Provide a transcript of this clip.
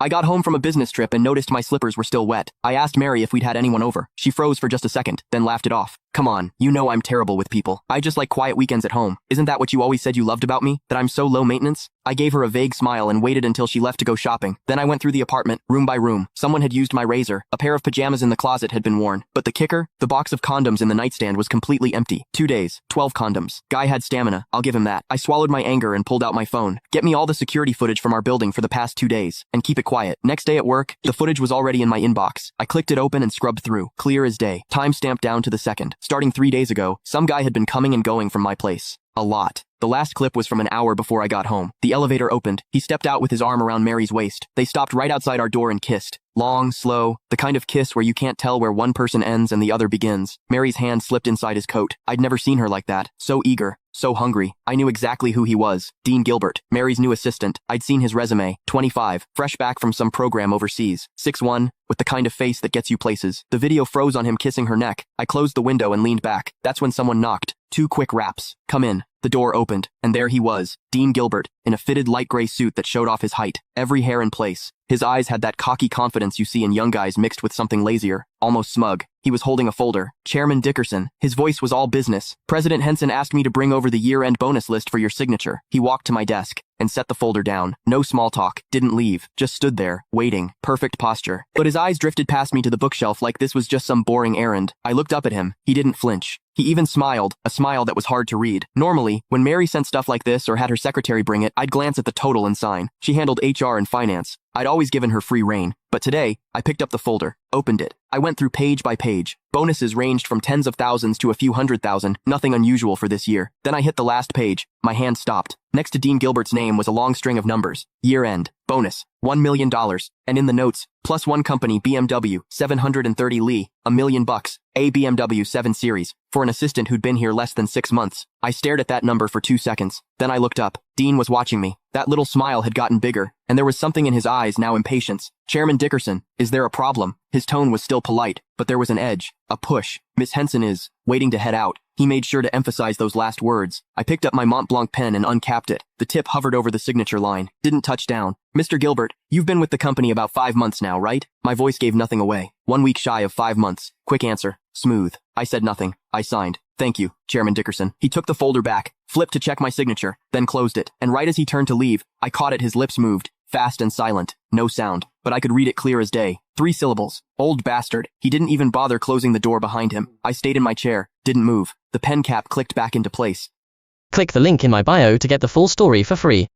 I got home from a business trip and noticed my slippers were still wet. I asked Mary if we'd had anyone over. She froze for just a second, then laughed it off. Come on, you know I'm terrible with people. I just like quiet weekends at home. Isn't that what you always said you loved about me? That I'm so low maintenance? I gave her a vague smile and waited until she left to go shopping. Then I went through the apartment, room by room. Someone had used my razor. A pair of pajamas in the closet had been worn. But the kicker? The box of condoms in the nightstand was completely empty. 2 days, 12 condoms. Guy had stamina, I'll give him that. I swallowed my anger and pulled out my phone. Get me all the security footage from our building for the past 2 days. And keep it quiet. Next day at work, the footage was already in my inbox. I clicked it open and scrubbed through. Clear as day. Time stamped down to the second. Starting 3 days ago, some guy had been coming and going from my place. A lot. The last clip was from an hour before I got home. The elevator opened. He stepped out with his arm around Mary's waist. They stopped right outside our door and kissed. Long, slow, the kind of kiss where you can't tell where one person ends and the other begins. Mary's hand slipped inside his coat. I'd never seen her like that. So eager. So hungry. I knew exactly who he was. Dean Gilbert, Mary's new assistant. I'd seen his resume. 25, fresh back from some program overseas. 6'1", with the kind of face that gets you places. The video froze on him kissing her neck. I closed the window and leaned back. That's when someone knocked. 2 quick raps. Come in. The door opened, and there he was, Dean Gilbert, in a fitted light gray suit that showed off his height, every hair in place. His eyes had that cocky confidence you see in young guys mixed with something lazier, almost smug. He was holding a folder. Chairman Dickerson. His voice was all business. President Henson asked me to bring over the year-end bonus list for your signature. He walked to my desk and set the folder down. No small talk. Didn't leave. Just stood there, waiting. Perfect posture. But his eyes drifted past me to the bookshelf like this was just some boring errand. I looked up at him. He didn't flinch. He even smiled, a smile that was hard to read. Normally, when Mary sent stuff like this or had her secretary bring it, I'd glance at the total and sign. She handled HR and finance. I'd always given her free rein. But today, I picked up the folder, opened it. I went through page by page. Bonuses ranged from tens of thousands to a few 100,000, nothing unusual for this year. Then I hit the last page. My hand stopped. Next to Dean Gilbert's name was a long string of numbers. Year end. Bonus. $1 million. And in the notes, +1 company BMW, 730 Li, $1 million. A BMW 7 Series, for an assistant who'd been here less than 6 months. I stared at that number for 2 seconds. Then I looked up. Dean was watching me. That little smile had gotten bigger, and there was something in his eyes, now impatience. Chairman Dickerson, is there a problem? His tone was still polite, but there was an edge, a push. Miss Henson is waiting to head out. He made sure to emphasize those last words. I picked up my Mont Blanc pen and uncapped it. The tip hovered over the signature line. Didn't touch down. Mr. Gilbert, you've been with the company about 5 months now, right? My voice gave nothing away. 1 week shy of 5 months. Quick answer. Smooth. I said nothing. I signed. Thank you, Chairman Dickerson. He took the folder back, flipped to check my signature, then closed it. And right as he turned to leave, I caught it. His lips moved. Fast and silent. No sound. But I could read it clear as day. 3 syllables. Old bastard. He didn't even bother closing the door behind him. I stayed in my chair. Didn't move. The pen cap clicked back into place. Click the link in my bio to get the full story for free.